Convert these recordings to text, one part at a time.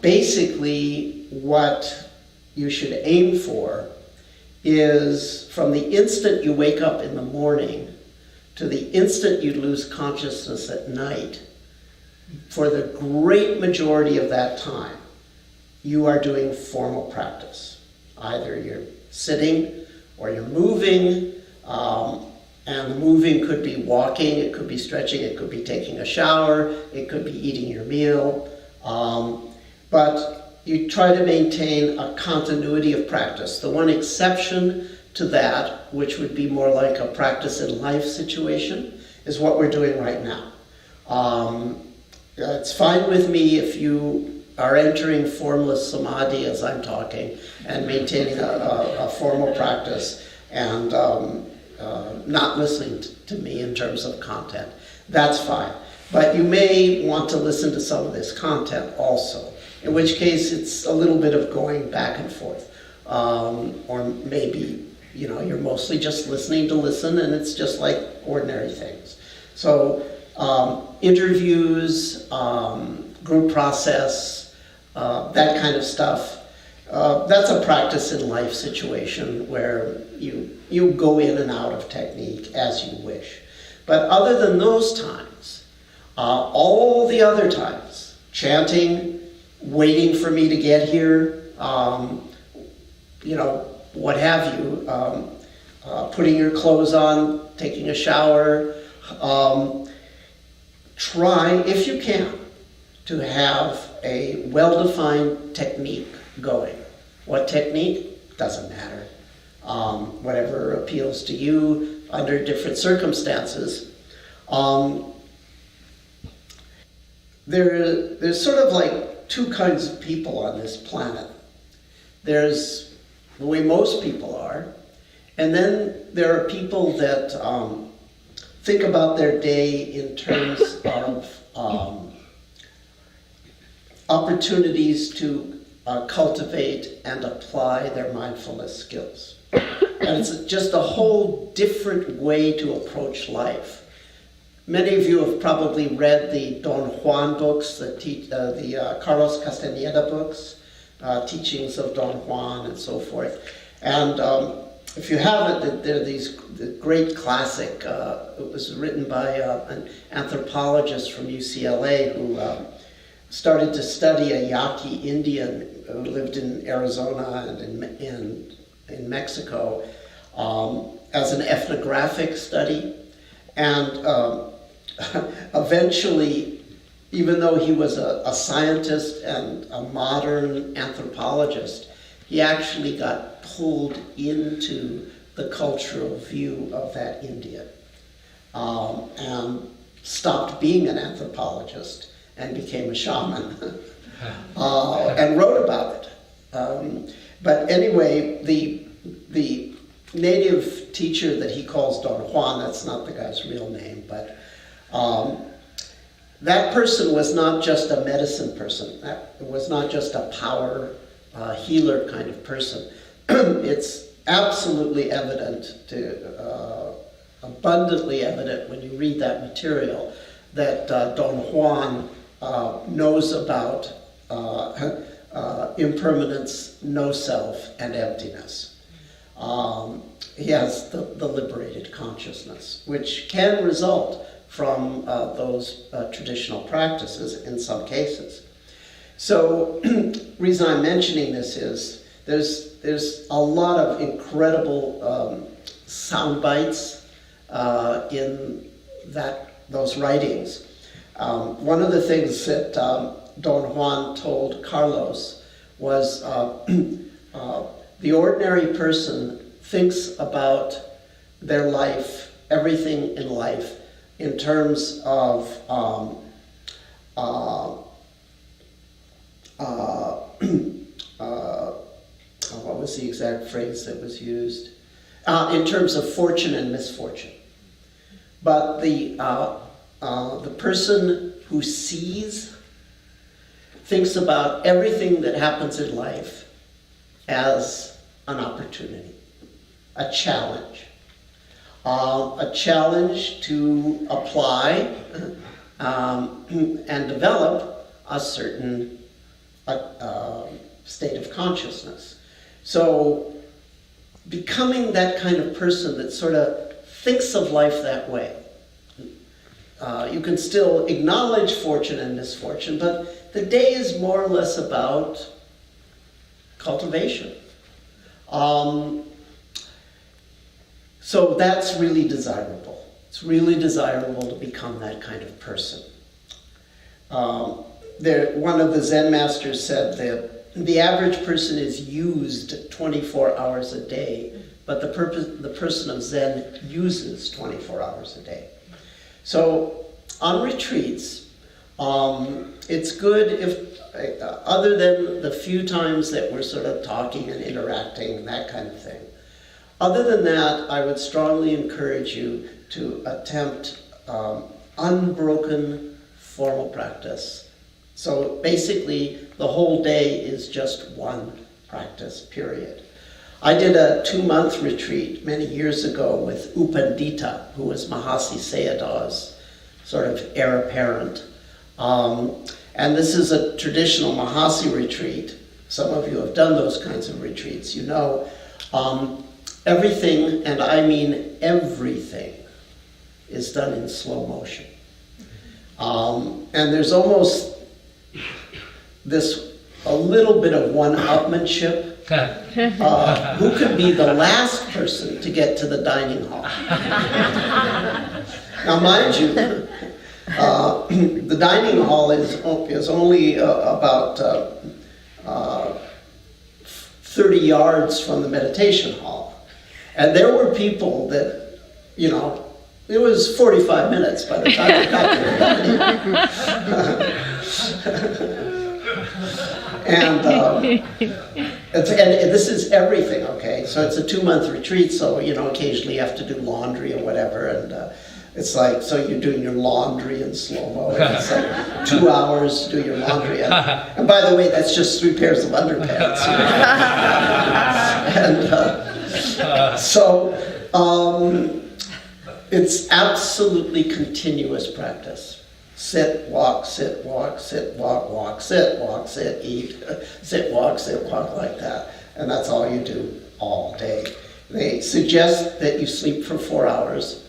Basically, what you should aim for is from the instant you wake up in the morning to the instant you lose consciousness at night, for the great majority of that time, you are doing formal practice. Either you're sitting or you're moving, and the moving could be walking, it could be stretching, it could be taking a shower, it could be eating your meal. But you try to maintain a continuity of practice. The one exception to that, which would be more like a practice in life situation, is what we're doing right now. It's fine with me if you are entering formless samadhi as I'm talking and maintaining a formal practice and not listening to me in terms of content. That's fine. But you may want to listen to some of this content also, in which case it's a little bit of going back and forth. Or maybe, you're mostly just listening to listen and it's just like ordinary things. So interviews, group process, that kind of stuff, that's a practice in life situation where you go in and out of technique as you wish. But other than those times, all the other times, chanting, waiting for me to get here, what have you, putting your clothes on, taking a shower, try, if you can, to have a well-defined technique going. What technique? Doesn't matter. Whatever appeals to you under different circumstances. There's sort of like two kinds of people on this planet. There's the way most people are, and then there are people that think about their day in terms of opportunities to cultivate and apply their mindfulness skills. And it's just a whole different way to approach life. Many of you have probably read the Don Juan books, the Carlos Castaneda books, Teachings of Don Juan and so forth. And if you haven't, there are these great classic, it was written by an anthropologist from UCLA who started to study a Yaqui Indian who lived in Arizona and in Mexico as an ethnographic study. And eventually, even though he was a scientist and a modern anthropologist, he actually got pulled into the cultural view of that Indian and stopped being an anthropologist and became a shaman and wrote about it. But anyway, the native teacher that he calls Don Juan, that's not the guy's real name, but that person was not just a medicine person. That was not just a power healer kind of person. It's absolutely evident, abundantly evident when you read that material, that Don Juan knows about impermanence, no self, and emptiness. He has the liberated consciousness, which can result from those traditional practices in some cases. So, reason I'm mentioning this is there's a lot of incredible sound bites in those writings. One of the things that Don Juan told Carlos was the ordinary person thinks about their life, everything in life, in terms of what was the exact phrase that was used? In terms of fortune and misfortune. But the person who sees thinks about everything that happens in life as an opportunity, a challenge to apply and develop a certain consciousness. So becoming that kind of person that sort of thinks of life that way. You can still acknowledge fortune and misfortune, but the day is more or less about cultivation. So that's really desirable. It's really desirable to become that kind of person. One of the Zen masters said that the average person is used 24 hours a day, but the person of Zen uses 24 hours a day. So on retreats, it's good if, other than the few times that we're sort of talking and interacting and that kind of thing, other than that, I would strongly encourage you to attempt unbroken formal practice. So basically, the whole day is just one practice, period. I did a 2-month retreat many years ago with U Pandita, who was Mahasi Sayadaw's sort of heir apparent. And this is a traditional Mahasi retreat. Some of you have done those kinds of retreats. You know, everything, and I mean everything, is done in slow motion. And there's almost a little bit of one-upmanship. Who could be the last person to get to the dining hall? Now, mind you, the dining hall is only about 30 yards from the meditation hall. And there were people that, you know, it was 45 minutes by the time they got to the dining hall. And this is everything, okay? So it's a 2-month retreat, so, you know, occasionally you have to do laundry or whatever, and it's like, so you're doing your laundry in slow-mo, and it's like 2 hours to do your laundry. And by the way, that's just 3 pairs of underpants. You know? And so it's absolutely continuous practice. Sit, walk, sit, walk, sit, walk, walk, sit, walk, sit, eat, sit, walk, like that. And that's all you do all day. They suggest that you sleep for 4 hours,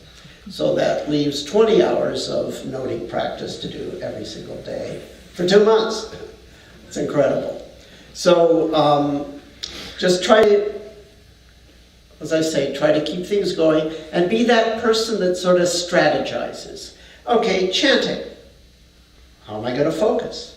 so that leaves 20 hours of noting practice to do every single day for 2 months. It's incredible. So just try to, as I say, try to keep things going and be that person that sort of strategizes. Okay, chanting. How am I going to focus?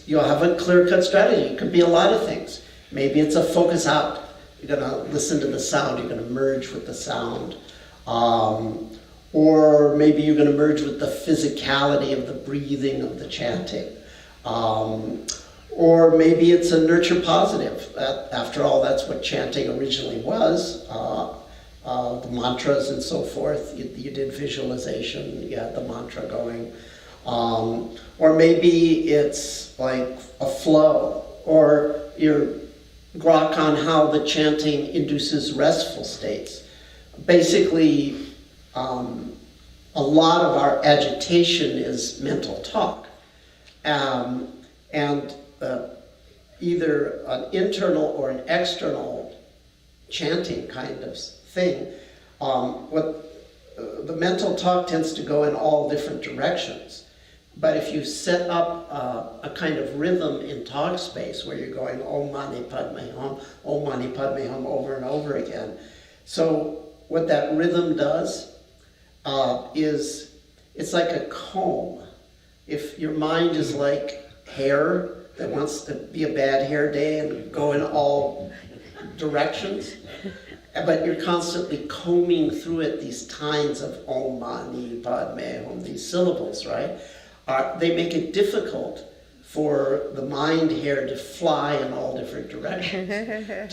You'll have a clear-cut strategy. It could be a lot of things. Maybe it's a focus out. You're going to listen to the sound. You're going to merge with the sound. Or maybe you're going to merge with the physicality of the breathing of the chanting. Or maybe it's a nurture positive. After all, that's what chanting originally was. The mantras and so forth. You did visualization, you had the mantra going. Or maybe it's like a flow, or your grok on how the chanting induces restful states. Basically, a lot of our agitation is mental talk. And either an internal or an external chanting kind of thing, the mental talk tends to go in all different directions. But if you set up a kind of rhythm in talk space where you're going Om Mani Padme Hum, Om Mani Padme Hum over and over again. So what that rhythm does is it's like a comb. If your mind is like hair that wants to be a bad hair day and go in all directions, but you're constantly combing through it these tines of Om Mani Padme Hum, these syllables, right? They make it difficult for the mind hair to fly in all different directions.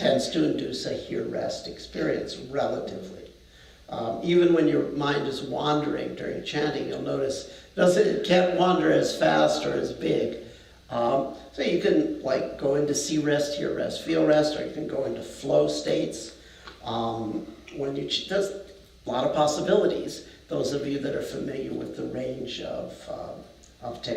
Tends to induce a hear-rest experience, relatively. Even when your mind is wandering during chanting, you'll notice it can't wander as fast or as big. So you can like go into see rest, hear rest, feel rest, or you can go into flow states. There's a lot of possibilities. Those of you that are familiar with the range of techniques.